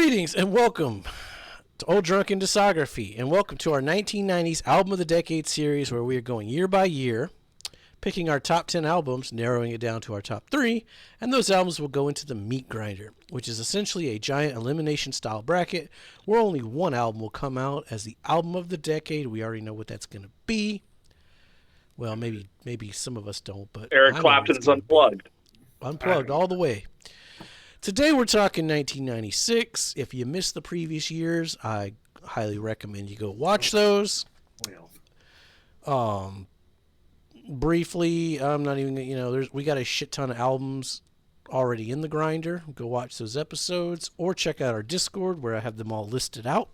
Greetings and welcome to Old Drunken Discography, and welcome to our 1990s Album of the Decade series, where we are going year by year, picking our top 10 albums, narrowing it down to our top 3, and those albums will go into the meat grinder, which is essentially a giant elimination style bracket where only one album will come out as the album of the decade. We already know what that's going to be. Well, maybe some of us don't, but Eric Clapton's Unplugged. Unplugged all the way. Today we're talking 1996. If you missed the previous years, I highly recommend you go watch those. Briefly, I'm not even, we got a shit ton of albums already in the grinder. Go watch those episodes or check out our Discord where I have them all listed out.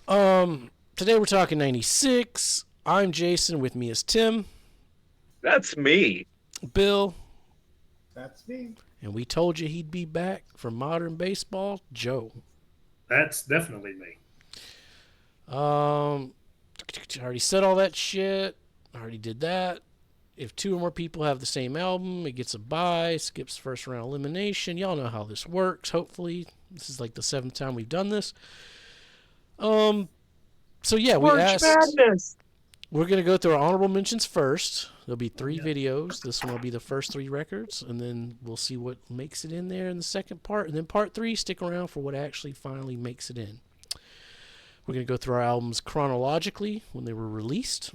Today we're talking 96. I'm Jason. With me is Tim. That's me. Bill. That's me. And we told you he'd be back for Modern Baseball, Joe. That's definitely me. I already said all that shit. I already did that. If two or more people have the same album, it gets a bye, skips first round elimination. Y'all know how this works, hopefully. This is like the 7th time we've done this. So yeah, we asked... Madness. We're going to go through our honorable mentions first. There'll be 3 videos. This one will be the first 3 records, and then we'll see what makes it in there in the second part. And then part 3, stick around for what actually finally makes it in. We're going to go through our albums chronologically when they were released.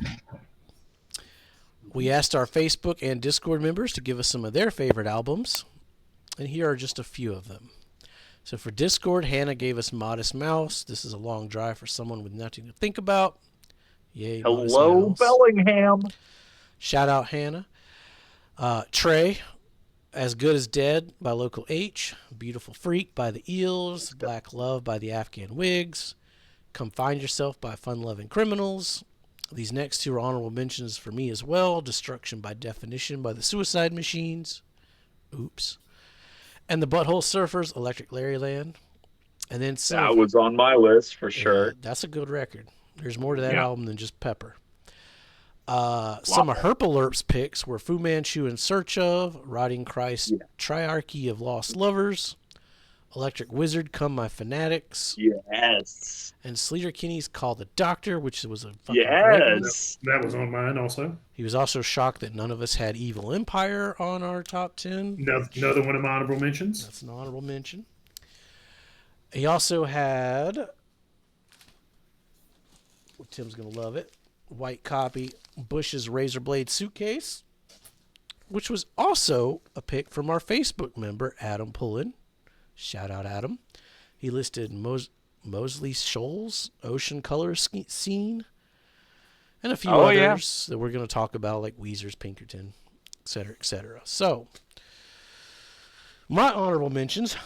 We asked our Facebook and Discord members to give us some of their favorite albums, and here are just a few of them. So for Discord, Hannah gave us Modest Mouse. This is a long drive for someone with nothing to think about. Yay, hello, Bellingham. Shout out, Hannah. Trey, As Good as Dead by Local H. Beautiful Freak by the Eels. Black Love by the Afghan Wigs. Come Find Yourself by Fun Loving Criminals. These next 2 are honorable mentions for me as well. Destruction by Definition by the Suicide Machines. Oops. And the Butthole Surfers, Electric Larryland. And then that was on my list for sure. That's a good record. There's more to that album than just Pepper. Some of Herpalerp's picks were Fu Manchu in Search of, Rotting Christ, Triarchy of Lost Lovers, Electric Wizard, Come My Fanatics. Yes. And Sleater Kinney's Call the Doctor, which was a fucking great one. That was on mine also. He was also shocked that none of us had Evil Empire on our top 10. Another one of my honorable mentions. That's an honorable mention. He also had... Tim's going to love it. White Copy, Bush's Razor Blade Suitcase, which was also a pick from our Facebook member, Adam Pullen. Shout out, Adam. He listed Mosley Shoals, Ocean Color Scene, and a few others that we're going to talk about, like Weezer's Pinkerton, etc., etc. So, my honorable mentions...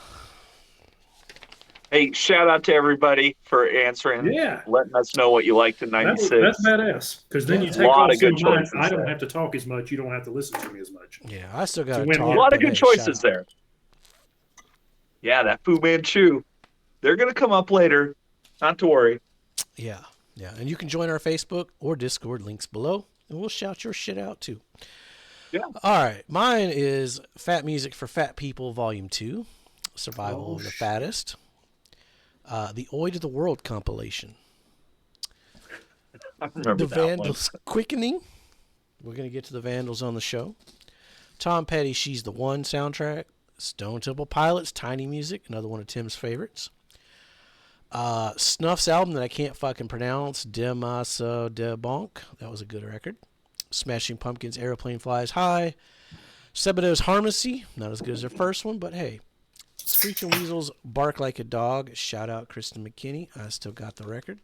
Hey, shout out to everybody for answering, letting us know what you liked in 96. That's badass, because then you take off some of mine. I don't have to talk as much. You don't have to listen to me as much. Yeah, I still got to talk. A lot of good choices there. Yeah, that Fu Manchu. They're going to come up later. Not to worry. Yeah. And you can join our Facebook or Discord, links below, and we'll shout your shit out too. Yeah. All right. Mine is Fat Music for Fat People, Volume 2, Survival of the Fattest. The Oi to the World compilation. I remember the Vandals Quickening. We're going to get to the Vandals on the show. Tom Petty, She's the One soundtrack. Stone Temple Pilots, Tiny Music, another one of Tim's favorites. Snuff's album that I can't fucking pronounce, De Massa de Bonk. That was a good record. Smashing Pumpkins, Aeroplane Flies High. Sebado's Harmacy, not as good as their first one, but hey. Screeching Weasels, Bark Like a Dog. Shout out Kristen McKinney. I still got the record.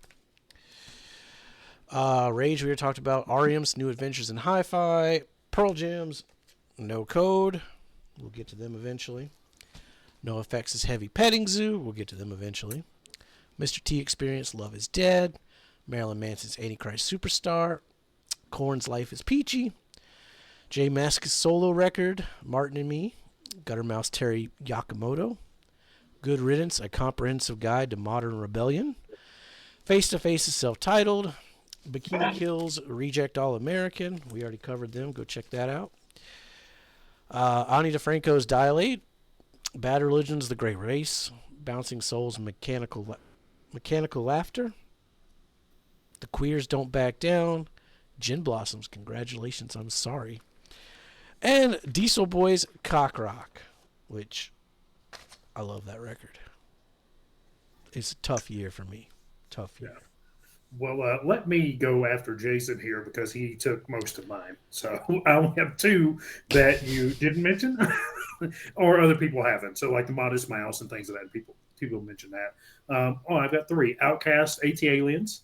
Rage, we already talked about. R.E.M's New Adventures in Hi-Fi. Pearl Jam's No Code. We'll get to them eventually. NoFX's Heavy Petting Zoo. We'll get to them eventually. Mr. T Experience, Love is Dead. Marilyn Manson's Antichrist Superstar. Korn's Life is Peachy. J Mascis solo record, Martin and Me. Guttermouse Terry Yakamoto. Good Riddance, A Comprehensive Guide to Modern Rebellion. Face to Face is self-titled. Bikini Kills, Reject All American. We already covered them. Go check that out. Ani DeFranco's Dilate. Bad Religion's The Great Race. Bouncing Souls, Mechanical Laughter. The Queers Don't Back Down. Gin Blossoms, congratulations, I'm sorry. And Diesel Boys, Cock Rock, which I love that record. It's a tough year for me. Tough year. Yeah. Well, let me go after Jason here because he took most of mine. So I only have two that you didn't mention or other people haven't. So like the Modest Mouse and things of that. People mention that. I've got three. Outcast, AT-Aliens.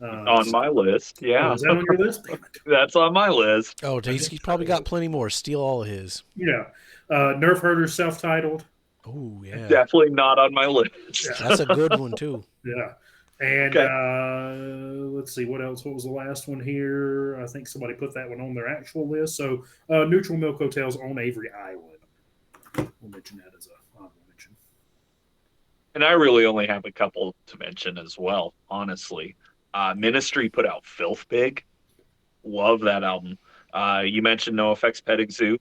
On my list, yeah. Oh, is that on your list? That's on my list. Oh, he's probably got plenty more. Steal all of his. Yeah. Nerf Herders, self-titled. Oh, yeah. Definitely not on my list. Yeah. That's a good one, too. Yeah. And let's see, what else? What was the last one here? I think somebody put that one on their actual list. So Neutral Milk Hotels on Avery Island. We'll mention that as a honorable mention. And I really only have a couple to mention as well, honestly. Ministry put out Filth Big. Love that album. You mentioned NoFX Petting Zoo.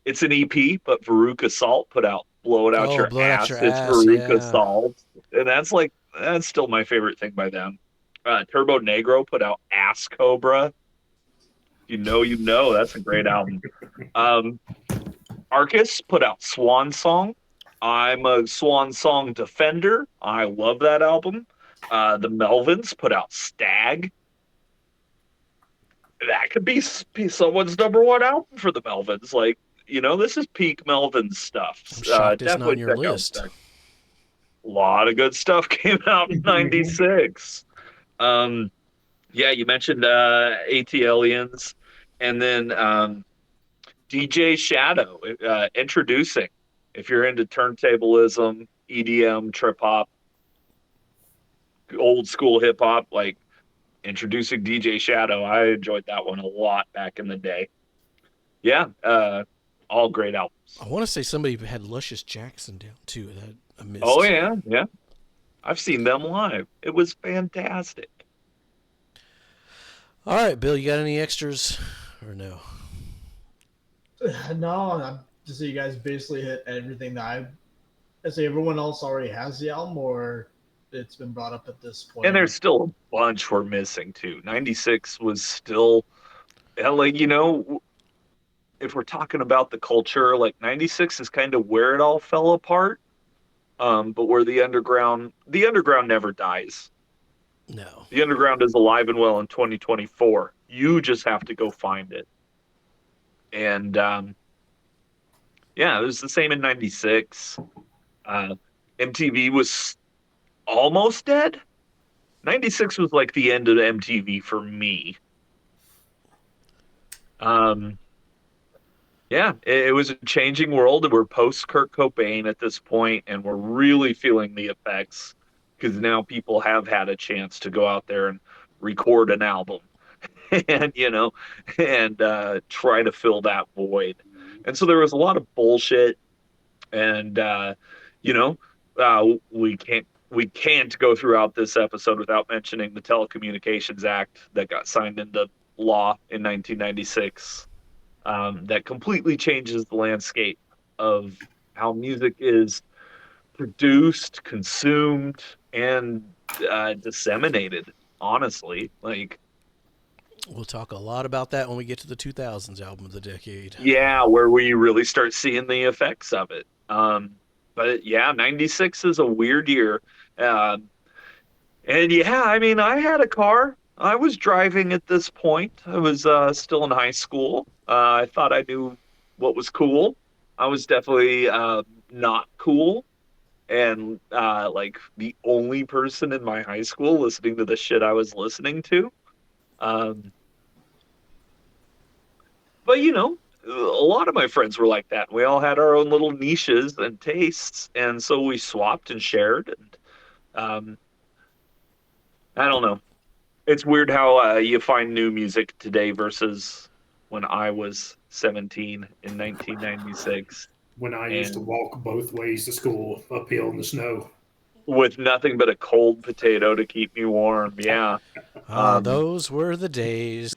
It's an EP, but Veruca Salt put out Blow It Out Your Ass. It's Veruca Salt. And that's still my favorite thing by them. Turbo Negro put out Ass Cobra. You know. That's a great album. Arcus put out Swan Song. I'm a Swan Song defender. I love that album. The Melvins put out Stag. That could be someone's number one album for the Melvins. Like, this is peak Melvins stuff. I'm shocked it's not on your list. A lot of good stuff came out in 96. Yeah, you mentioned AT-Aliens. And then DJ Shadow, Introducing. If you're into turntablism, EDM, trip-hop, old school hip-hop, like Introducing DJ Shadow, I enjoyed that one a lot back in the day. Yeah, all great albums. I want to say somebody had Luscious Jackson down, too. That I missed. Oh, yeah. I've seen them live. It was fantastic. All right, Bill, you got any extras or no? No, just so you guys basically hit everything that I say everyone else already has the album or it's been brought up at this point. And there's still a bunch we're missing, too. 96 was still, like, if we're talking about the culture, like 96 is kind of where it all fell apart. But where the underground never dies. No. The underground is alive and well in 2024. You just have to go find it. And it was the same in 96. MTV was almost dead. 96 was like the end of MTV for me. Yeah, it was a changing world. We're post Kurt Cobain at this point, and we're really feeling the effects because now people have had a chance to go out there and record an album and, try to fill that void. And so there was a lot of bullshit and, we can't go throughout this episode without mentioning the Telecommunications Act that got signed into law in 1996. That completely changes the landscape of how music is produced, consumed, and disseminated, honestly. Like, we'll talk a lot about that when we get to the 2000s album of the decade. Yeah, where we really start seeing the effects of it. But yeah, 96 is a weird year. And yeah, I mean, I had a car. I was driving at this point. I was still in high school. I thought I knew what was cool. I was definitely not cool. And like the only person in my high school listening to the shit I was listening to. But, a lot of my friends were like that. We all had our own little niches and tastes. And so we swapped and shared. And I don't know. It's weird how you find new music today versus when I was 17 in 1996. When I used to walk both ways to school uphill in the snow. With nothing but a cold potato to keep me warm, yeah. Those were the days.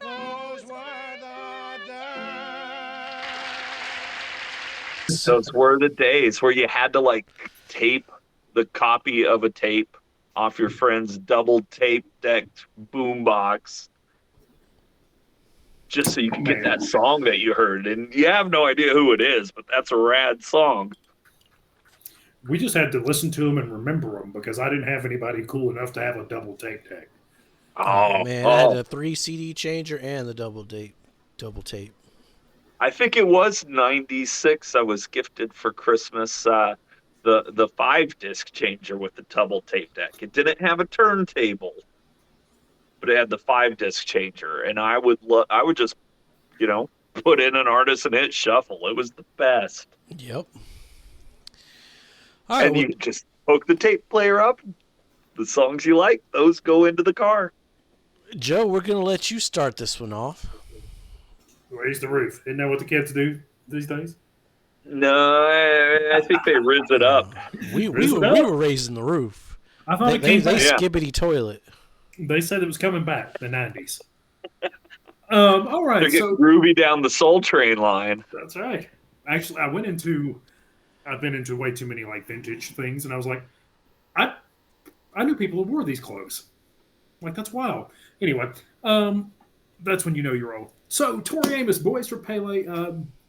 Those were the days where you had to, like, tape the copy of a tape off your friend's double tape decked boombox just so you can get that song that you heard. And you have no idea who it is, but that's a rad song. We just had to listen to them and remember them because I didn't have anybody cool enough to have a double tape deck. Oh man, I had a 3 CD changer and the double tape. I think it was 96. I was gifted for Christmas the 5-disc changer with the double tape deck. It didn't have a turntable, but it had the 5-disc changer, and I would just, put in an artist and hit shuffle. It was the best. Yep. All right, and you just hook the tape player up. The songs you like, those go into the car. Joe, we're gonna let you start this one off. Raise the roof. Isn't that what the kids do these days? No, I think they riz it up. We were raising the roof. I thought they back. skibbity toilet. They said it was coming back, the 90s. All right. They're getting groovy down the Soul Train line. That's right. Actually, I've been into way too many like vintage things, and I was like, I knew people who wore these clothes. Like, that's wild. Anyway, that's when you know you're old. So, Tori Amos, Boys for Pele,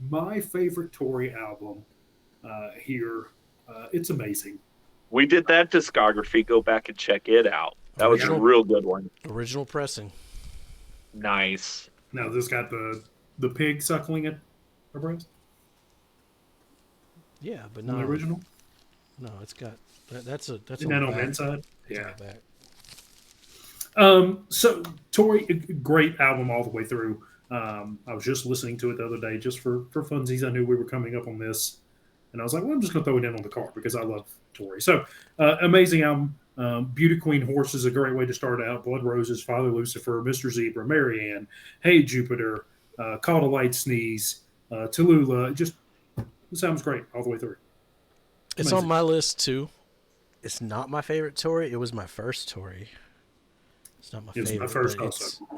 my favorite Tori album here. It's amazing. We did that discography. Go back and check it out. That was a real good one. Original pressing. Nice. Now, this got the pig suckling at her breast? Yeah, but not the original. No, it's got that's Isn't that on the inside? Yeah. So Tori, great album all the way through. I was just listening to it the other day just for funsies. I knew we were coming up on this, and I was like, well, I'm just going to throw it in on the car because I love Tori. So amazing album. Beauty Queen Horse is a great way to start out. Blood Roses, Father Lucifer, Mr. Zebra, Marianne, Hey Jupiter, Call to Light Sneeze, Tallulah. Just this album's great all the way through. It's on my list too. It's not my favorite Tori. It was my first Tori. It's not my favorite. My first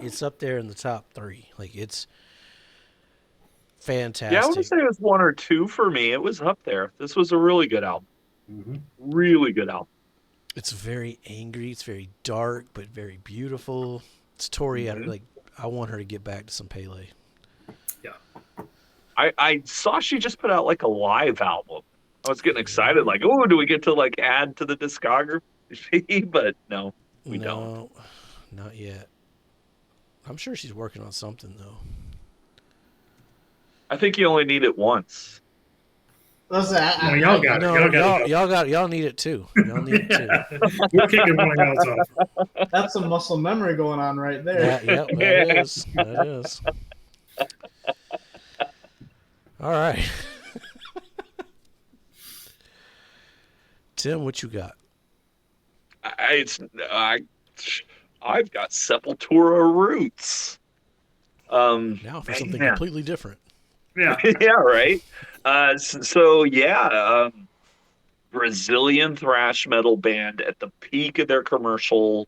it's up there in the top 3. Like, it's fantastic. Yeah, I would say it was 1 or 2 for me. It was up there. This was a really good album. Mm-hmm. Really good album. It's very angry. It's very dark, but very beautiful. It's Tori. Mm-hmm. I want her to get back to some Pele. Yeah. I saw she just put out like a live album. I was getting excited, like, oh, do we get to like add to the discography? But no, we don't. Not yet. I'm sure she's working on something though. I think you only need it once. Listen, y'all got it. Y'all need it too. Y'all need it too. We're kicking one else off. That's some muscle memory going on right there. That is. That is. All right. Tim, what you got? I've got Sepultura roots. Now for something completely different. Yeah. Yeah, right. Brazilian thrash metal band at the peak of their commercial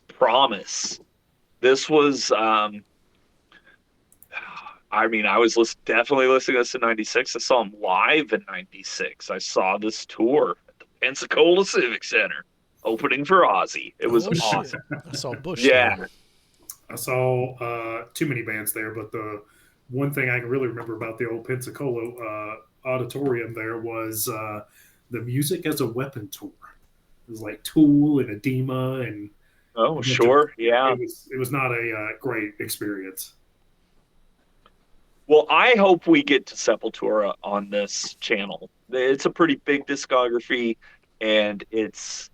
promise. This was, I was definitely listening to this in 96. I saw them live in 96. I saw this tour at the Pensacola Civic Center, opening for Ozzy. It was awesome. I saw Bush. Yeah. There. I saw too many bands there, but the one thing I can really remember about the old Pensacola auditorium there was the Music as a Weapon tour. It was like Tool and Edema and sure, yeah. It was not a great experience. Well, I hope we get to Sepultura on this channel. It's a pretty big discography, and it's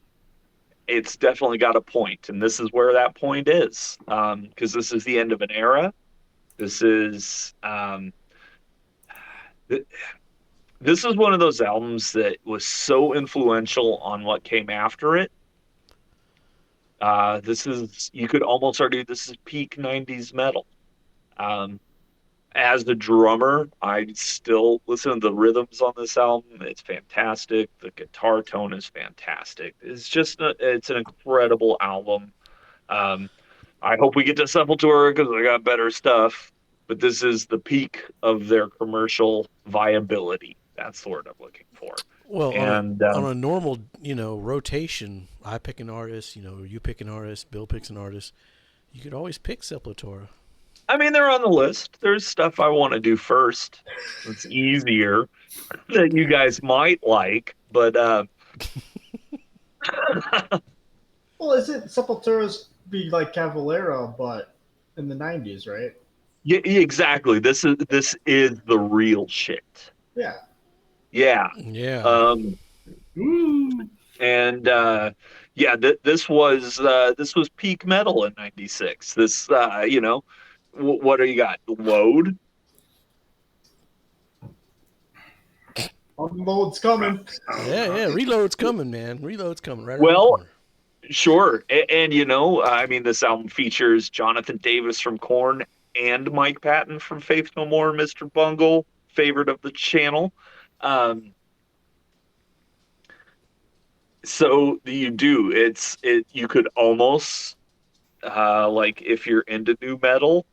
definitely got a point, and this is where that point is, because this is the end of an era. This is this is one of those albums that was so influential on what came after it. You could almost argue this is peak 90s metal. As the drummer, I still listen to the rhythms on this album. It's fantastic. The guitar tone is fantastic. It's an incredible album. I hope we get to Sepultura because they got better stuff. But this is the peak of their commercial viability. That's the word I'm looking for. Well, And on a normal, rotation, I pick an artist, you pick an artist, Bill picks an artist. You could always pick Sepultura. I mean, they're on the list. There's stuff I want to do first. It's easier that you guys might like, but Well, isn't Sepultura's be like Cavalera, but in the 90s, right? yeah, exactly. This is the real shit. Yeah. Yeah. Yeah. Ooh. And this was peak metal in '96. This what do you got? Load. Unload's coming. Yeah. Reload's coming, man. Reload's coming right around Well, the corner. Sure, and I mean, this album features Jonathan Davis from Korn and Mike Patton from Faith No More, Mr. Bungle, favorite of the channel. So you could almost like if you're into new metal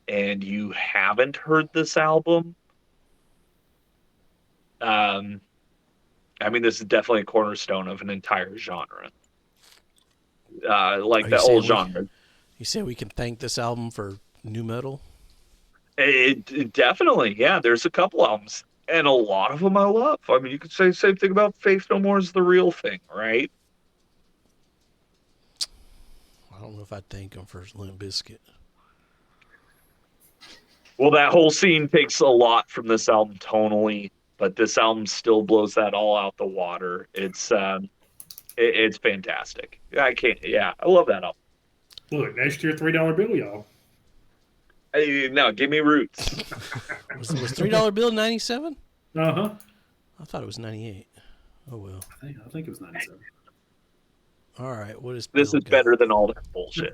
and you haven't heard this album. I mean, this is definitely a cornerstone of an entire genre. Like the old genre. You say we can thank this album for new metal? It definitely, yeah. There's a couple albums, and a lot of them I love. I mean, you could say the same thing about Faith No More is the real thing, right? I don't know if I'd thank him for Limp Bizkit. Well, that whole scene takes a lot from this album tonally, but this album still blows that all out the water. It's fantastic. I love that album. Look, next year, $3 bill, y'all. Hey, no, give me Roots. Was $3 bill 97? Uh-huh. I thought it was 98. Oh, well. I think it was 97. All right, what is This Bill is got? better than all that bullshit.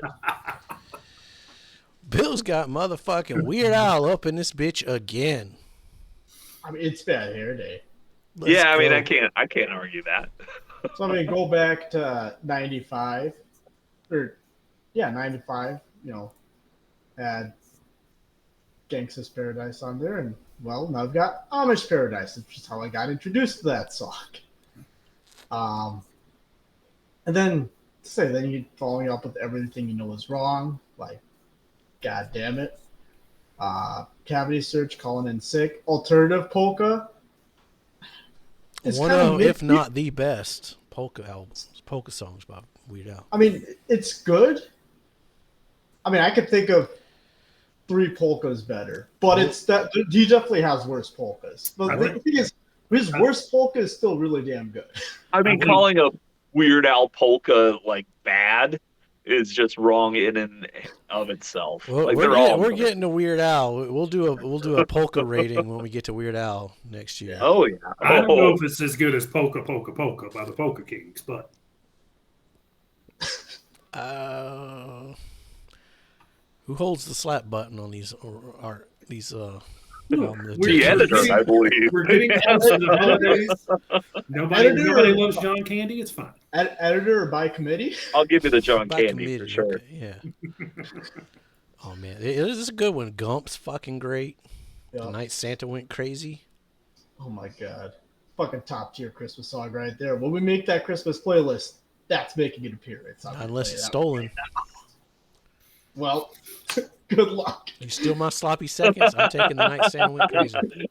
Bill's got motherfucking Weird Al up in this bitch again. I mean, it's Bad Hair Day. Let's I mean, go. I can't argue that. So I mean, go back to 95, 95. Had Gangsta's Paradise on there, and well, now I've got Amish Paradise, which is how I got introduced to that song. And then you following up with Everything You Know Is Wrong, like, God damn it. Cavity Search, Calling In Sick, Alternative Polka. It's One kind of, if not the best, polka songs by Weird Al. I mean, it's good. I mean, I could think of 3 polkas better, but it's that he definitely has worse polkas. But the thing is, his worst polka is still really damn good. I mean, calling a Weird Al polka like bad is just wrong in and of itself. Well, like we're getting to Weird Al. We'll do a polka rating when we get to Weird Al next year. Oh yeah. I don't know if it's as good as Polka Polka Polka by the Polka Kings, but who holds the slap button on these the editor, I believe. We're getting close to the holidays. Nobody loves John Candy. It's fine. Editor or by committee? I'll give you the John By Candy committee, for sure. okay, yeah. Oh man, this is a good one. Gump's fucking great. Yep. The Night Santa Went Crazy. Oh my god. Fucking top tier Christmas song right there. When we make that Christmas playlist, that's making an appearance. Unless it's stolen. Well, good luck. You steal my sloppy seconds, I'm taking The Night Santa Went Crazy.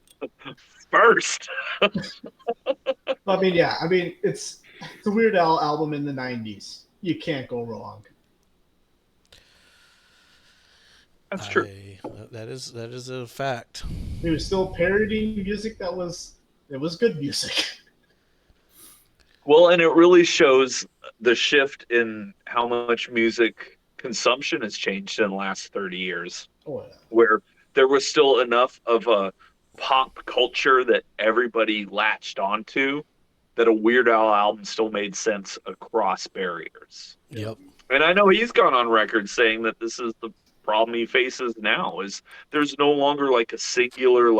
First. I mean, it's a Weird Al album in the 90s. You can't go wrong. That's true. That is a fact. He was still parodying music it was good music. Well, and it really shows the shift in how much music consumption has changed in the last 30 years. Oh, yeah. Where there was still enough of a pop culture that everybody latched onto that a Weird Al album still made sense across barriers. Yep. And I know he's gone on record saying that this is the problem he faces now is there's no longer like a singular,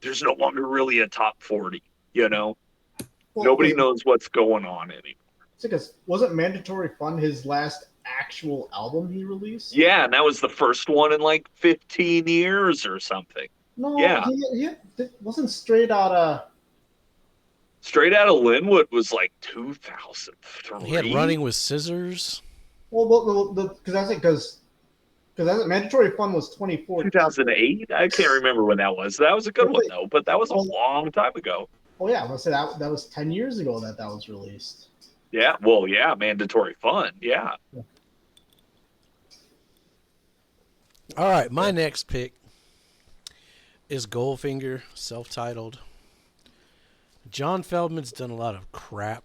there's no longer really a top 40, Well, Nobody knows what's going on anymore. It's because wasn't Mandatory Fun his last actual album he released? Yeah, and that was the first one in like 15 years or something. No, Yeah. he wasn't straight out of. Straight Outta Linwood was like 2003. He had Running with Scissors. Well, because Mandatory Fun was 2014. 2008. I can't remember when that was. That was a good one though, but that was a long time ago. Oh yeah, I'm gonna say that was 10 years ago that was released. Yeah. Well, yeah. Mandatory Fun. Yeah. All right, my next pick is Goldfinger, self-titled. John Feldman's done a lot of crap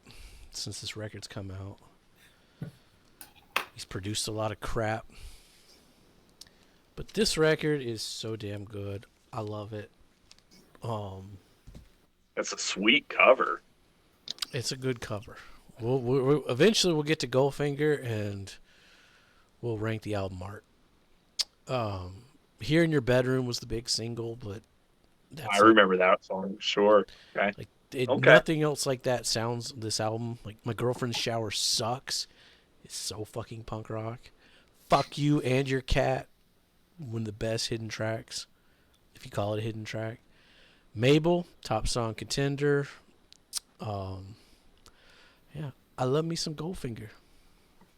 since this record's come out. He's produced a lot of crap. But this record is so damn good. I love it. That's a sweet cover. It's a good cover. We'll eventually we'll get to Goldfinger and we'll rank the album art. Here in Your Bedroom was the big single, but I remember that song. Sure. Okay. Like nothing else like that sounds this album. Like My Girlfriend's Shower Sucks. It's so fucking punk rock. Fuck You and Your Cat, one of the best hidden tracks, if you call it a hidden track. Mabel, top song contender. Yeah, I love me some Goldfinger.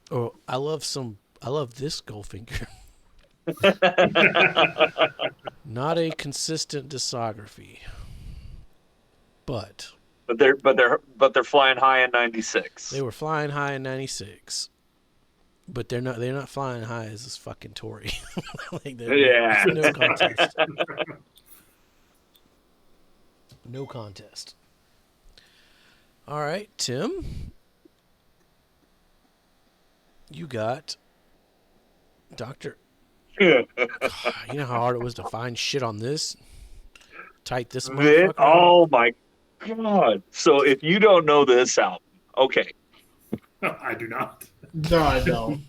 Or I love this Goldfinger. Not a consistent discography, but they're flying high in '96. They were flying high in '96, but they're not flying high as this fucking Tori. Like yeah, no contest. No contest. All right, Tim, you got Doctor. You know how hard it was to find shit on this? Type this motherfucker. Oh my god! So if you don't know this album, okay. I do not. No, I don't.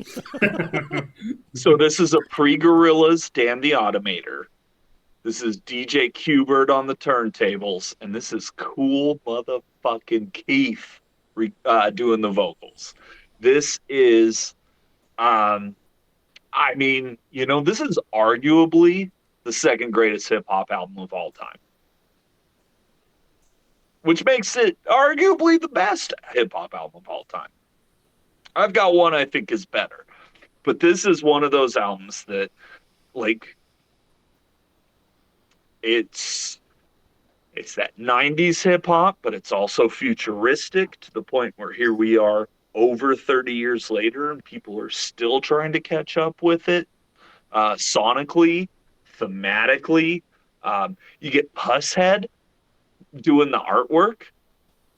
So this is a pre-Gorillaz Dan the Automator. This is DJ Qbert on the turntables, and this is cool motherfucking Keith doing the vocals. This is, I mean, you know, this is arguably the second greatest hip hop album of all time, which makes it arguably the best hip hop album of all time. I've got one I think is better, but this is one of those albums that, like, it's that 90s hip hop, but it's also futuristic to the point where here we are over 30 years later and people are still trying to catch up with it. Sonically, thematically, you get Pusshead doing the artwork.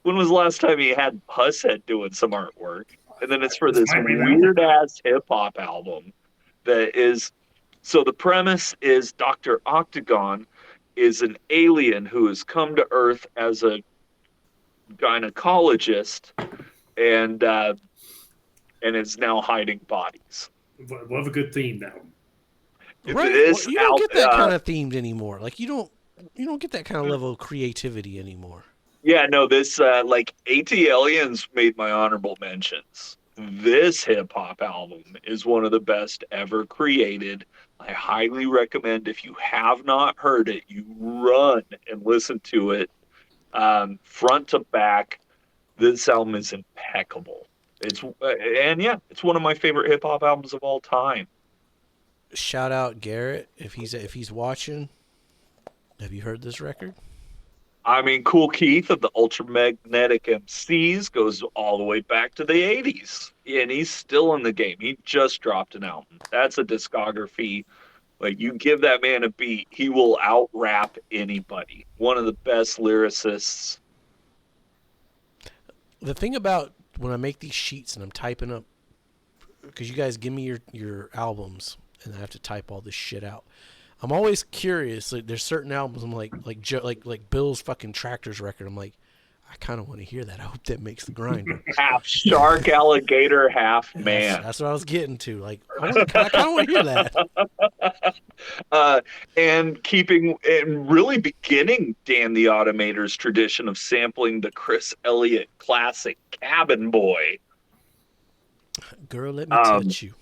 When was the last time you had Pusshead doing some artwork? And then it's for this weird ass hip hop album that is. So the premise is Dr. Octagon is an alien who has come to Earth as a gynecologist and is now hiding bodies. Love a good theme now. Right. You don't get that kind of themed anymore. Like you don't get that kind of level of creativity anymore. Yeah, no, this like AT Aliens made my honorable mentions. This hip hop album is one of the best ever created. I highly recommend, if you have not heard it, you run and listen to it front to back. This album is impeccable. It's one of my favorite hip hop albums of all time. Shout out Garrett if he's watching. Have you heard this record? I mean, Cool Keith of the Ultramagnetic MCs goes all the way back to the 80s. And he's still in the game. He just dropped an album. That's a discography. Like, you give that man a beat, he will out-rap anybody. One of the best lyricists. The thing about when I make these sheets and I'm typing up, because you guys give me your albums, and I have to type all this shit out. I'm always curious. Like, there's certain albums I'm like Bill's fucking Tractors record. I'm like, I kind of want to hear that. I hope that makes the grinder. Half shark, alligator, half man. That's what I was getting to. Like, I kind of want to hear that. And really beginning Dan the Automator's tradition of sampling the Chris Elliott classic Cabin Boy. Girl, let me touch you.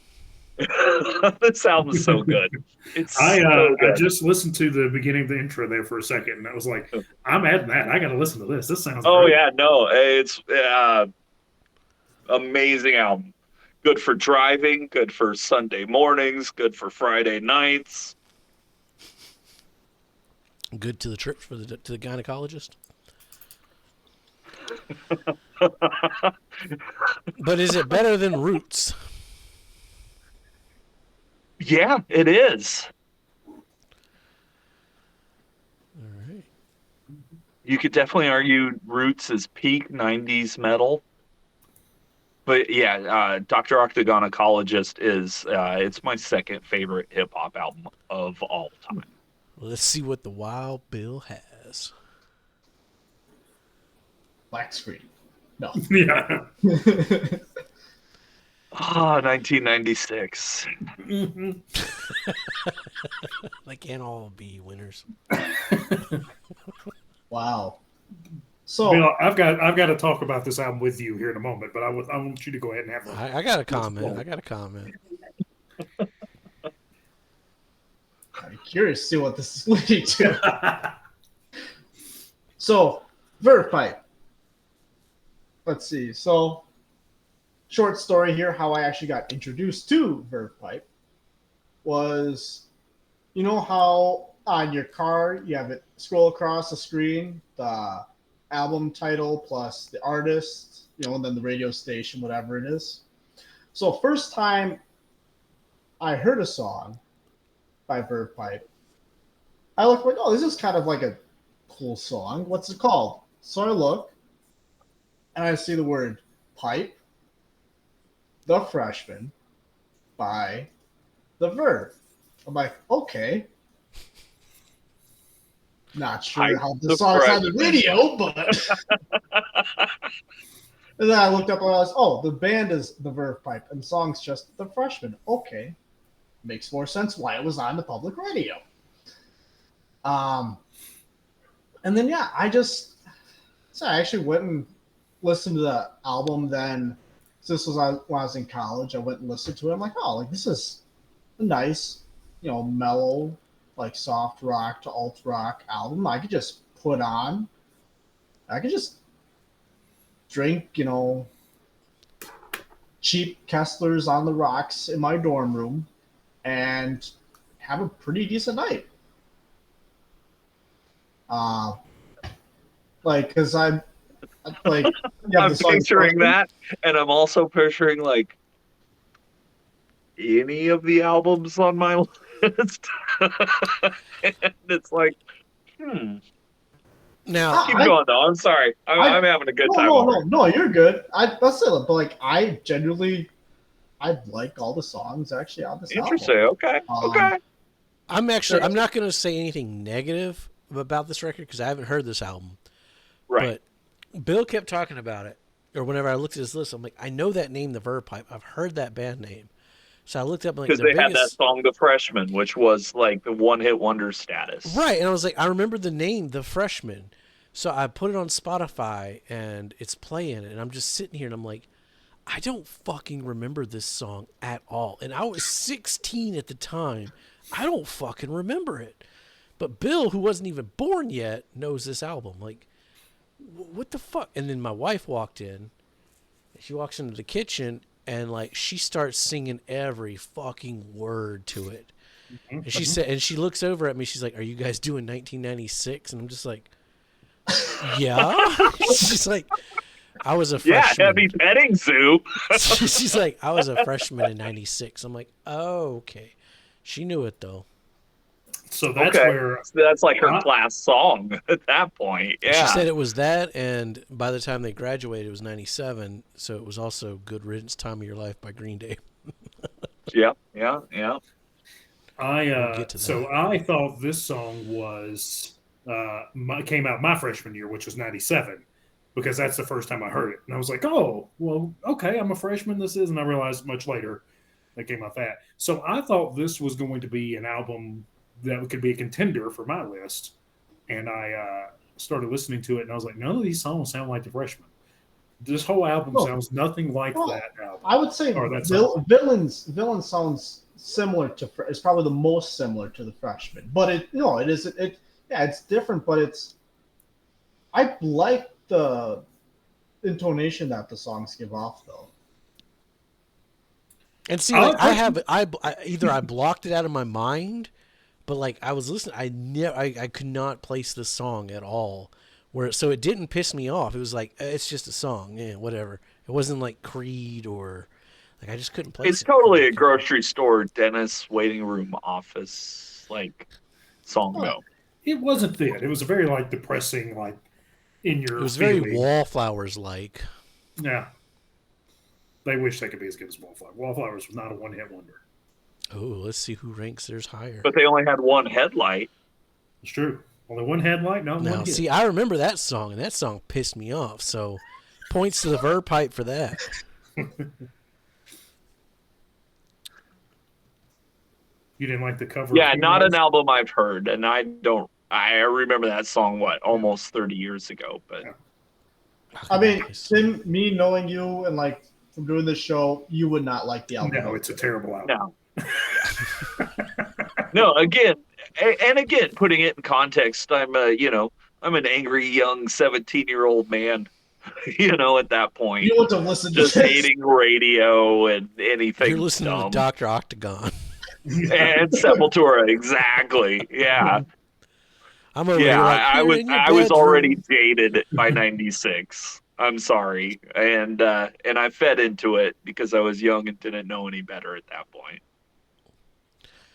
This album's so good. It's I so I good. just listened to the beginning of the intro there for a second, and I was like, I'm adding that. I got to listen to this. This sounds Oh great. yeah, no, it's amazing album. Good for driving, good for Sunday mornings, good for Friday nights. Good to the trip for to the gynecologist. But is it better than Roots? Yeah, it is. All right. You could definitely argue Roots is peak 90s metal. But yeah, Dr. Octagonacologist is it's my second favorite hip hop album of all time. Let's see what the Wild Bill has. Black screen. No. Yeah. Ah, 1996. They can't all be winners. Wow. So Bill, I've got to talk about this album with you here in a moment, but I want you to go ahead and have one. I got a comment. I'm curious to see what this is leading to. So, Verve Pipe. Let's see. So, short story here, how I actually got introduced to Verve Pipe was, you know how on your car you have it scroll across the screen, the album title plus the artist, and then the radio station, whatever it is. So first time I heard a song by Verve Pipe, I looked like, oh, this is kind of like a cool song. What's it called? So I look, and I see the word Pipe, The Freshman, by The Verve. I'm like, okay. Not sure Pipe, how The the song's on the Freshman. video, but... And then I looked up and I was, oh, the band is The Verve Pipe, and the song's just The Freshman. Okay. Makes more sense why it was on the public radio. And then, yeah, I actually went and listened to the album then. So this was when I was in college. I went and listened to it. I'm like, oh, like this is a nice, mellow, like soft rock to alt rock album. I could just put on. I could just drink, cheap Kesslers on the rocks in my dorm room and have a pretty decent night. Because I'm like, I'm picturing that, and I'm also picturing like any of the albums on my list. And it's like, Now, keep going though. I'm sorry. I'm having a good time. No, you're good. Let's say that, but like I genuinely, I like all the songs actually on this Interesting. album. Okay. I'm not going to say anything negative about this record because I haven't heard this album. Right. But Bill kept talking about it, or whenever I looked at his list, I'm like, I know that name, The Verve Pipe. I've heard that band name. So I looked up, like, because they had that song, The Freshman, which was like the one-hit wonder status. Right, and I was like, I remember the name, The Freshman. So I put it on Spotify, and it's playing, and I'm just sitting here, and I'm like, I don't fucking remember this song at all. And I was 16 at the time. I don't fucking remember it. But Bill, who wasn't even born yet, knows this album. Like, what the fuck? And then my wife walked in. She walks into the kitchen, and like she starts singing every fucking word to it. And she said, and she looks over at me. She's like, "Are you guys doing 1996?" And I'm just like, "Yeah." She's like, "I was a freshman." Yeah, Heavy Petting Zoo. She's like, "I was a freshman in '96." I'm like, "Oh, okay." She knew it though. So that's like her class song at that point. Yeah. She said it was that, and by the time they graduated, it was '97. So it was also "Good Riddance, Time of Your Life" by Green Day. Yeah. I thought this song was came out my freshman year, which was '97, because that's the first time I heard it, and I was like, oh, well, okay, I'm a freshman. This is, and I realized much later that came out that. So I thought this was going to be an album that could be a contender for my list, and I started listening to it, and I was like, none of these songs sound like The Freshman. This whole album No. sounds nothing like Well, that album. I would say Or that's Villain sounds similar to. It's probably the most similar to the Freshman, but it isn't. It's different, but it's. I like the intonation that the songs give off, though. And see, like, I either I blocked it out of my mind, but like I was listening, I could not place this song at all. So it didn't piss me off. It was like it's just a song, yeah, whatever. It wasn't like Creed or like I just couldn't place it. It's totally a grocery store, dentist, waiting room, office like song though. It wasn't that. It was a very like depressing, like in your. It was very feeling. Wallflowers like. Yeah. They wish they could be as good as Wallflowers. Wallflowers was not a one-hit wonder. Oh, let's see who ranks theirs higher. But they only had one headlight. It's true. Only one headlight, not one Now, hit. see, I remember that song, and that song pissed me off. So, points to the verb pipe for that. You didn't like the cover? Yeah, of not Heroes? an album I've heard, and I remember that song almost 30 years ago, but I mean, Tim, me knowing you and like from doing this show, you would not like the album. No, it's a terrible album. no. No, again, putting it in context, I'm an angry young 17-year-old man, at that point. You want to listen to just this. hating radio and anything You're listening dumb. to Dr. Octagon. And Sepultura, exactly. Yeah. I'm already like, I "You're was in your I was bedroom." already jaded by 96. I'm sorry. And I fed into it because I was young and didn't know any better at that point.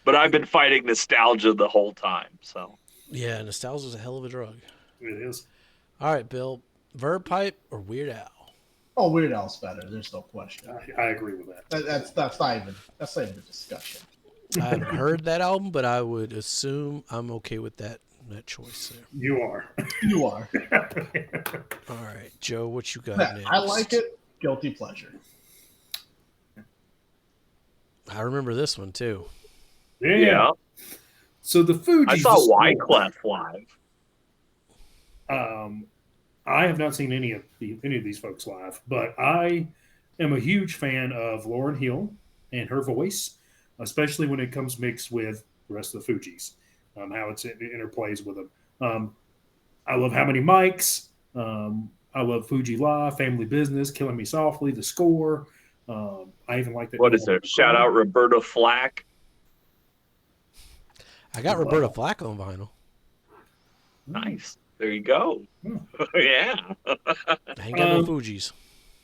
But I've been fighting nostalgia the whole time, so. Yeah, nostalgia's a hell of a drug. It is. All right, Bill. Verb pipe or Weird Al? Oh, Weird Al's better. There's no question. I agree with that. That's not even a discussion. I haven't heard that album, but I would assume I'm okay with that choice there. You are. You are. All right, Joe, what you got Yeah, next? I like it. Guilty pleasure. I remember this one too. Yeah. So the Fugees. I saw Wyclef live. I have not seen any of these folks live, but I am a huge fan of Lauryn Hill and her voice, especially when it comes mixed with the rest of the Fugees, how it interplays with them. I love How Many Mics. I love Fuji Live, Family Business, Killing Me Softly, The Score. I even like that. What is it? Shout out Roberta Flack. I got Roberta Flack on vinyl. Nice. There you go. Yeah. I ain't got no Fugees.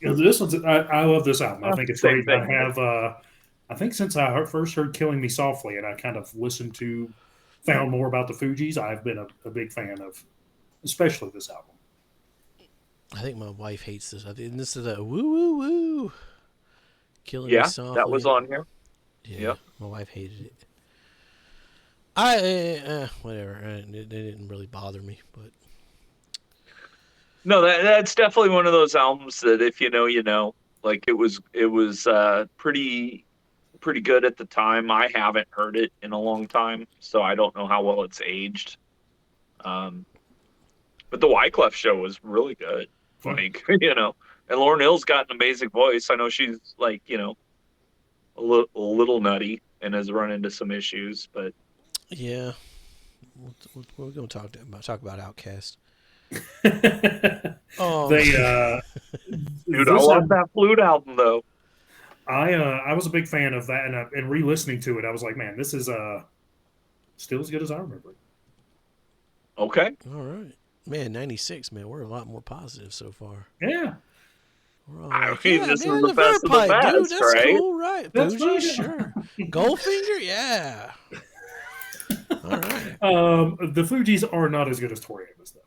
This one's. I love this album. I think it's Same great. thing. I think since I first heard "Killing Me Softly" and I kind of found more about the Fugees, I've been a big fan of, especially this album. I think my wife hates this. I think this is a woo woo woo. Killing Me Yeah, Softly. that was on here. Yeah, Yep. my wife hated it. Whatever. It didn't really bother me, but No, that's definitely one of those albums that if you know, you know. Like it was pretty good at the time. I haven't heard it in a long time, so I don't know how well it's aged. But the Wyclef show was really good. Like, and Lauryn Hill's got an amazing voice. I know she's like, a little nutty and has run into some issues, but yeah, we're going to talk about Outkast. Oh, dude, I love that flute album though. I was a big fan of that, and re-listening to it, I was like, man, this is still as good as I remember it. Okay. all right, man. 96, man. We're a lot more positive so far. Yeah. We're all I like, mean, yeah, this is man, the best of the Verb Pipe, dude. best, That's right? cool, right? That's Fuji, right. sure. Goldfinger, yeah. All right. The Fugees are not as good as Tori Amos, though.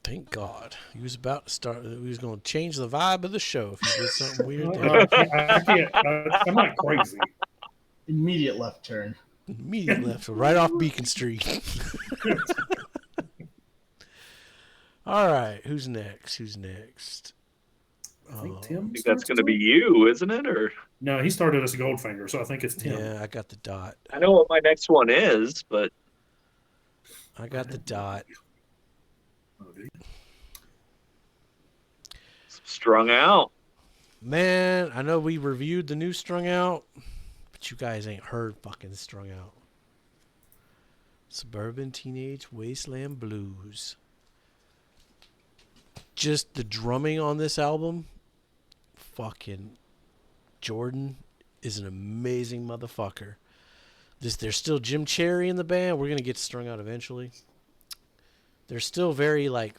Thank God. He was about to start. He was going to change the vibe of the show if he did something weird there. I'm not crazy. Immediate left turn. Immediately left, right off Beacon Street. All right, who's next? I think Tim. I think that's going to be you, isn't it? Or No, he started as a Goldfinger, so I think it's Tim. Yeah, I got the dot. I know what my next one is, but I got the dot. Oh, dude. Strung Out. Man, I know we reviewed the new Strung Out, but you guys ain't heard fucking Strung Out. Suburban Teenage Wasteland Blues. Just the drumming on this album, fucking Jordan is an amazing motherfucker. There's still Jim Cherry in the band. We're gonna get Strung Out eventually. They're still very like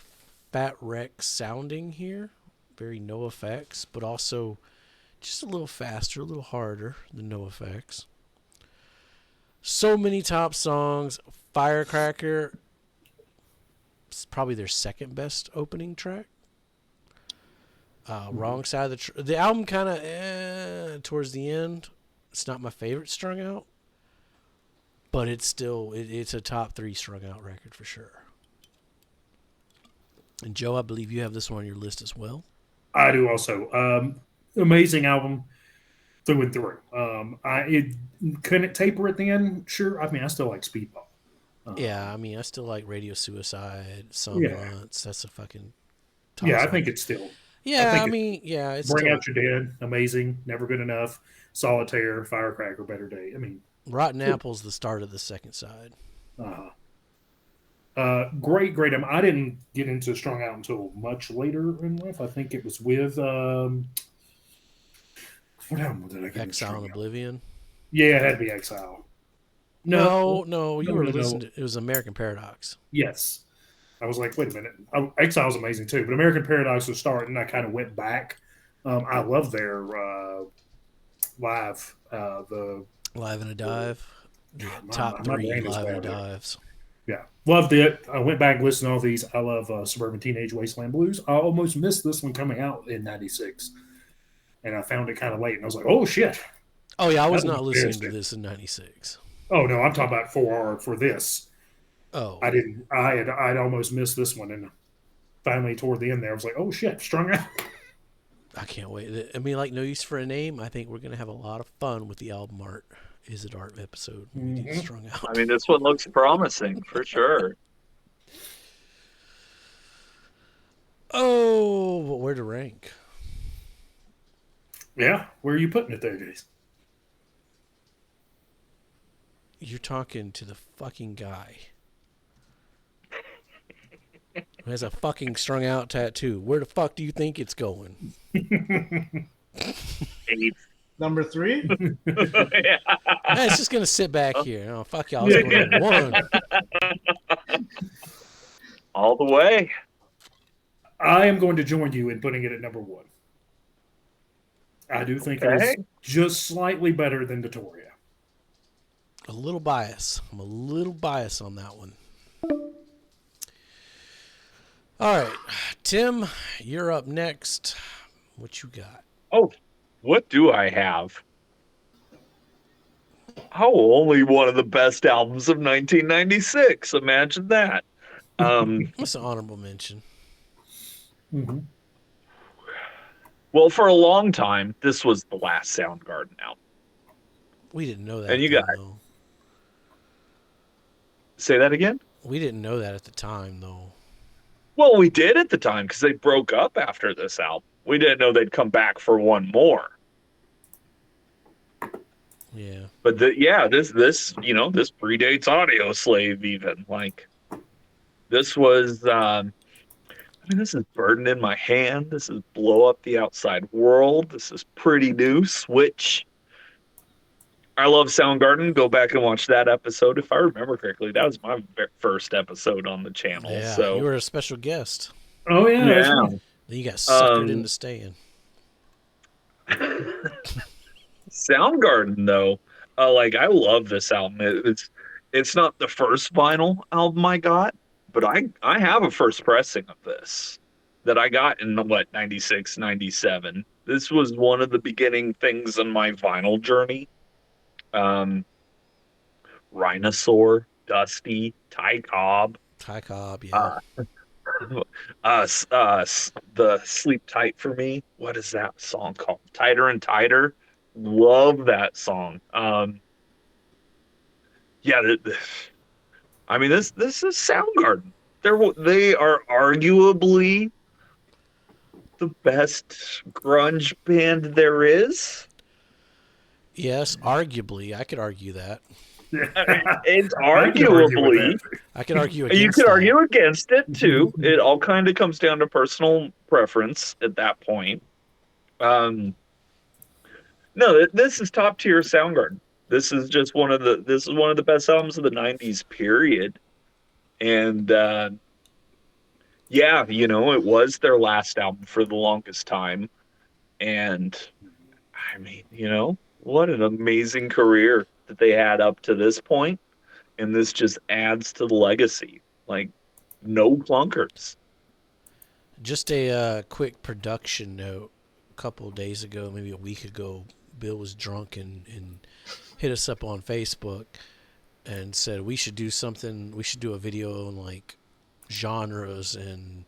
Fat Wreck sounding here, very NoFX, but also just a little faster, a little harder than NoFX. So many top songs. Firecracker, it's probably their second best opening track. Wrong Side of the album kind of towards the end. It's not my favorite Strung Out, but it's still it's a top 3 Strung Out record for sure. And Joe, I believe you have this one on your list as well. I do also. Amazing album through and through. Couldn't it taper at the end? Sure. I mean, I still like Speedball. Yeah, I mean, I still like Radio Suicide, Some Months. That's a fucking top I song. think it's still. Yeah, I mean, it's Bring still, Out Your Dead, amazing, Never Good Enough, Solitaire, Firecracker, Better Day. I mean, Rotten Apple's the start of the second side. Great. I didn't get into Strung Out until much later in life. I think it was with what album did I get? Exile and Oblivion. Yeah, it had to be Exile. No, you were listening to it was American Paradox. Yes. I was like, wait a minute. Exile's amazing too, but American Paradox was starting. I kind of went back. I love their live. The Live in a Dive. God, Top my 3 brain is Live in a bad. Dives. Yeah, loved it. I went back and listened to all these. I love Suburban Teenage Wasteland Blues. I almost missed this one coming out in '96, and I found it kind of late, and I was like, oh shit. Oh yeah, I was That not was listening to interesting. this in '96. Oh no, I'm talking about for this. Oh, I didn't. I'd almost missed this one, and finally toward the end there, I was like, oh shit, Strung Out. I can't wait. I mean, like No Use for a Name. I think we're gonna have a lot of fun with the album art. Is it art episode? When we do Strung Out. I mean, this one looks promising for sure. Oh, but where to rank? Yeah, where are you putting it there, Jace? You're talking to the fucking guy who has a fucking Strung Out tattoo. Where the fuck do you think it's going? 8. Number 3? Yeah. It's just gonna sit back here. Oh fuck y'all! It's going to 1. All the way. I am going to join you in putting it at number 1. I do think it is just slightly better than Notoria. A little bias. I'm a little biased on that one. All right, Tim, you're up next. What you got? Oh, what do I have? Oh, only one of the best albums of 1996. Imagine that. What's an honorable mention? Mm-hmm. Well, for a long time, this was the last Soundgarden album. We didn't know that. And you then, got- though. Say that again? We didn't know that at the time, though. Well, we did at the time because they broke up after this album. We didn't know they'd come back for one more. Yeah. But this predates Audio Slave even. Like, this was, this is Burden in My Hand. This is Blow Up the Outside World. This is Pretty New, Switch. I love Soundgarden. Go back and watch that episode. If I remember correctly, that was my first episode on the channel. Yeah. So You were a special guest. Oh yeah, that's right. Then you got suckered into staying. Soundgarden, though, I love this album. It's not the first vinyl album I got, but I have a first pressing of this that I got in 96, 97. This was one of the beginning things on my vinyl journey. Rhinosaur, Dusty, Ty Cobb. Ty Cobb, yeah. The Sleep Tight for Me. What is that song called? Tighter and Tighter. Love that song. This is Soundgarden. They are arguably the best grunge band there is. Yes, arguably, I could argue that. It's I can argue with arguably. that. I could argue against You could that. argue against it too. It all kind of comes down to personal preference at that point. No, this is top tier Soundgarden. This is one of the best albums of the '90s. Period. And yeah, it was their last album for the longest time. And I mean, what an amazing career that they had up to this point. And this just adds to the legacy. Like, no clunkers. Just a quick production note. A couple of days ago, maybe a week ago, Bill was drunk and hit us up on Facebook and said we should do something. We should do a video on like genres and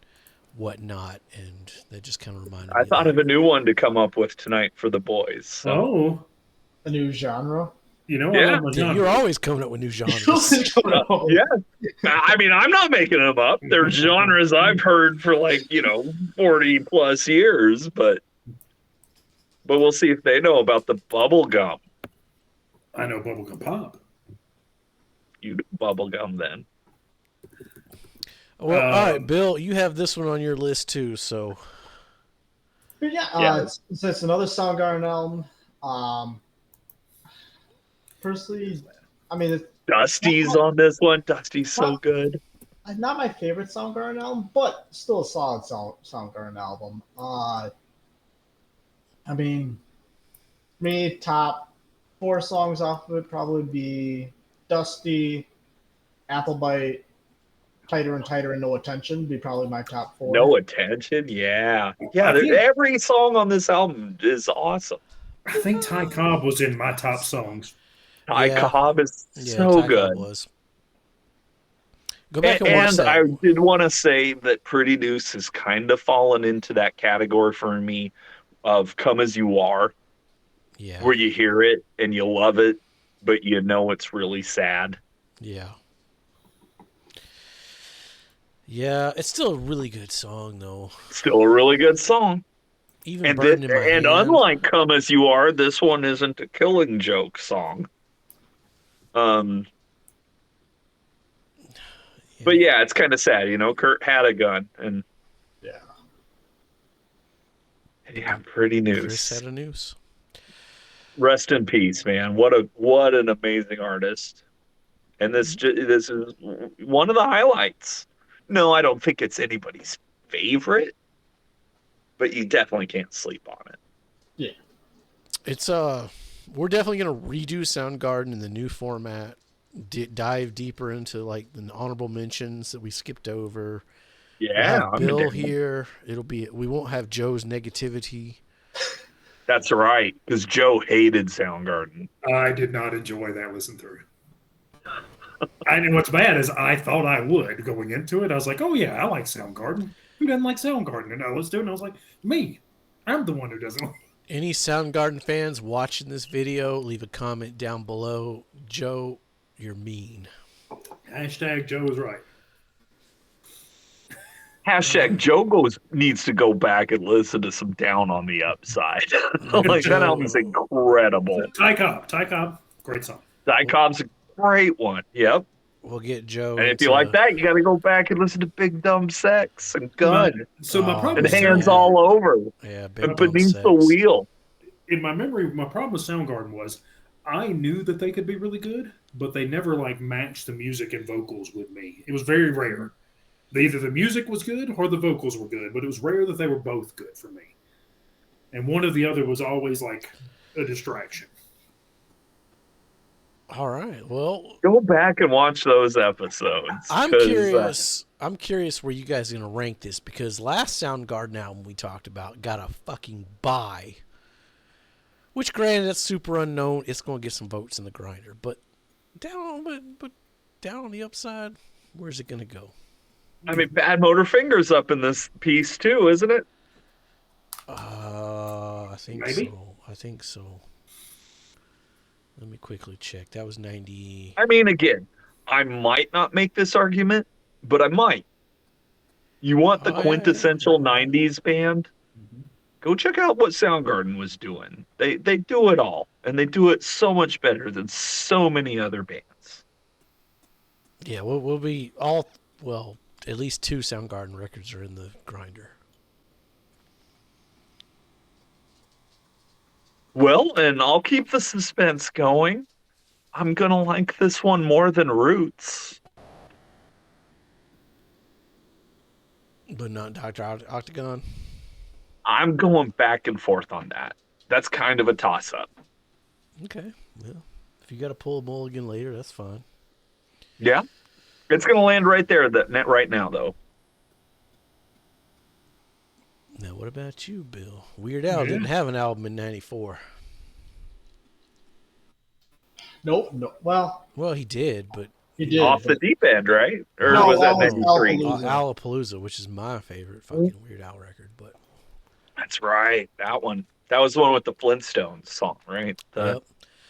whatnot. And that just kind of reminded me. I thought of a new one to come up with tonight for the boys. So. Oh, A new genre. I love my Dude, genre. you're always coming up with new genres. Yeah. I mean, I'm not making them up. They're genres I've heard for 40 plus years, but we'll see if they know about the bubblegum. I know bubblegum pop. You do bubblegum then. Well, all right, Bill, you have this one on your list too, so. But yeah, it's another Soundgarden album. Personally, I mean, Dusty's on this one. Dusty's so good. not my favorite Soundgarden album, but still a solid Soundgarden album. I mean, me top 4 songs off of it probably be Dusty, Applebite, Tighter and Tighter, and No Attention be probably my top 4. No Attention, yeah. Every song on this album is awesome. I think Ty Cobb was in my top songs. Ty Cobb is so Ty good. Cobb was. Go back and watch And that. I did want to say that Pretty Deuce has kind of fallen into that category for me of Come As You Are, Yeah. where you hear it and you love it, but it's really sad. Yeah. Yeah, it's still a really good song though. Still a really good song. Even Burden in My Hand. Unlike Come As You Are, this one isn't a Killing Joke song. But yeah, it's kind of sad, Kurt had a gun, and yeah, Pretty Chris Noose. had a noose. Rest in peace, man. What an amazing artist. And this is one of the highlights. No, I don't think it's anybody's favorite, but you definitely can't sleep on it. Yeah. It's we're definitely gonna redo Soundgarden in the new format. Dive deeper into like the honorable mentions that we skipped over. Yeah, We'll have Bill here. We won't have Joe's negativity. That's right, because Joe hated Soundgarden. I did not enjoy that listen through. And what's bad is I thought I would going into it. I was like, oh yeah, I like Soundgarden. Who doesn't like Soundgarden? And I was doing. I was like, me. I'm the one who doesn't. Any Soundgarden fans watching this video, leave a comment down below. Joe, you're mean. Hashtag Joe is right. Hashtag Joe needs to go back and listen to some Down on the Upside. Like, that album's incredible. Ty Cobb, great song. Ty Cobb's a great one. Yep. We'll get Joe. And if you like that, you got to go back and listen to Big Dumb Sex and Gun My problem and with Hands Soundgarden- All Over Yeah, and Beneath the Wheel. in my memory, my problem with Soundgarden was I knew that they could be really good, but they never matched the music and vocals with me. It was very rare. Either the music was good or the vocals were good, but it was rare that they were both good for me. And one or the other was always a distraction. All right. Well, Go back and watch those episodes. I'm 'cause, curious. I'm curious where you guys are gonna rank this because last Soundgarden album we talked about got a fucking bye. Which, granted, that's super unknown. It's gonna get some votes in the grinder, but down on the upside, where's it gonna go? I mean, Badmotorfinger's up in this piece too, isn't it? I think Maybe. so. I think so. Let me quickly check. That was 90. I mean, again, I might not make this argument, but I might. You want the Oh, yeah, quintessential 90s band? Go check out what Soundgarden was doing. They do it all, and they do it so much better than so many other bands. Yeah, we'll be all, well, at least 2 Soundgarden records are in the grinder. Well, and I'll keep the suspense going. I'm gonna like this one more than Roots. But not Dr. Octagon. I'm going back and forth on that. That's kind of a toss-up. Okay, well, if you got to pull a mulligan later, that's fine. Yeah, it's gonna land right there. Right now, though. Now, what about you, Bill? Weird Al didn't have an album in '94. Nope. No. Well, he did, but He did. Off the deep end, right? Or No, was that that was 93? Alapalooza, which is my favorite fucking Weird Al record. But That's right. That one. That was the one with the Flintstones song, right? yep.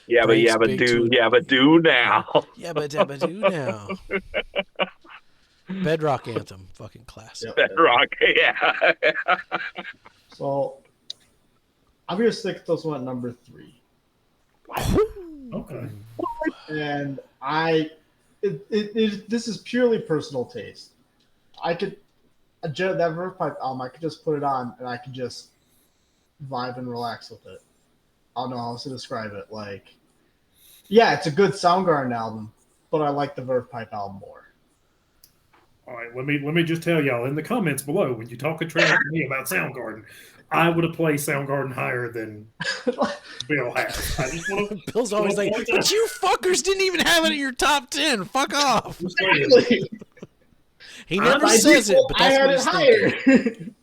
Yabba Breaks big to yabba do now. Yabba dabba do now. Bedrock Anthem, fucking classic. Yep. Bedrock, yeah. So I'm gonna stick those one at number 3, Okay. and this is purely personal taste. I could that Verve Pipe album, I could just put it on and I could just vibe and relax with it. I don't know how else to describe it. Like, yeah, it's a good Soundgarden album, but I like the Verve Pipe album more. All right, let me just tell y'all in the comments below, when you talk a trash to me about Soundgarden, I would have played Soundgarden higher than Bill has. I just want to. Bill's always like, but you fuckers didn't even have it in your top 10. Fuck off. Exactly. He never says it, but I that's had what it he's thinking. higher.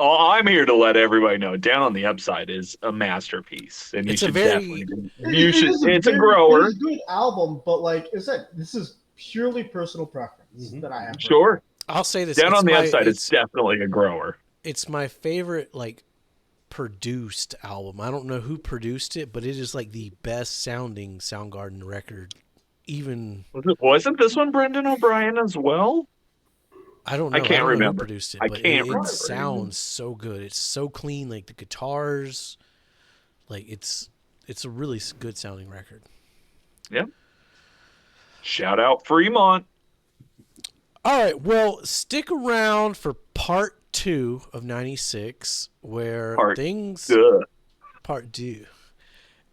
Oh, I'm here to let everybody know. Down on the Upside is a masterpiece, and you It's a should very- definitely. It's a grower. It's a good album, but like I said, this is purely personal preference that I have. for Sure. I'll say this. Down it's on the my- Upside is it's- definitely a grower. It's my favorite, like, produced album. I don't know who produced it, but it is like the best sounding Soundgarden record. Even Wasn't this one Brendan O'Brien as well? I don't know. I can't don't know remember. who produced it, I but can't it remember. sounds so good. It's so clean. Like the guitars, like it's a really good sounding record. Yeah. Shout out Fremont. All right, well, stick around for part 2 of '96, where Part things Duh. part 2,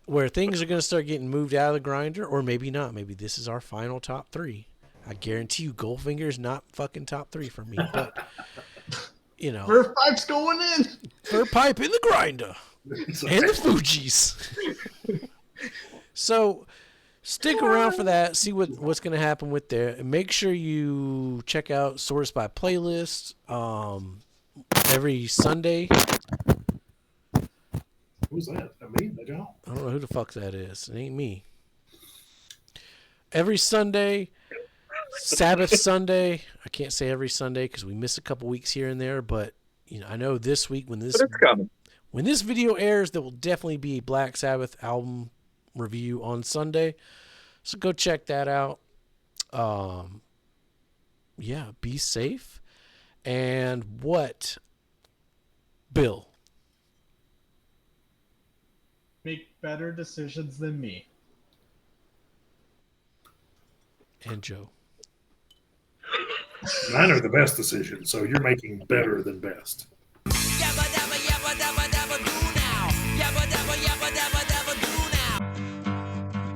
where things are going to start getting moved out of the grinder, or maybe not. Maybe this is our final top 3. I guarantee you, Goldfinger's not fucking top 3 for me, but you know, Verve Pipe's going in. Verve Pipe in the grinder and the Fugees. So stick around for that. See what's going to happen with there. And make sure you check out Source by Playlist every Sunday. Who's that? That me? That y'all? I don't know who the fuck that is. It ain't me. Every Sunday, Sabbath Sunday. I can't say every Sunday because we miss a couple weeks here and there. But you know, I know this week when But it's coming. this video airs, there will definitely be a Black Sabbath album review on Sunday. So go check that out. Yeah, be safe. And what, Bill? Make better decisions than me. And Joe. Mine are the best decisions, so you're making better than best. Yabba dabba yabba dabba dabba do now. Yabba dabba yabba dabba dabba do now.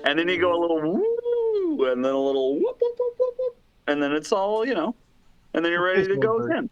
And then you go a little woo, and then a little whoop, whoop, whoop, whoop, whoop, and then it's all, and then you're ready to go again.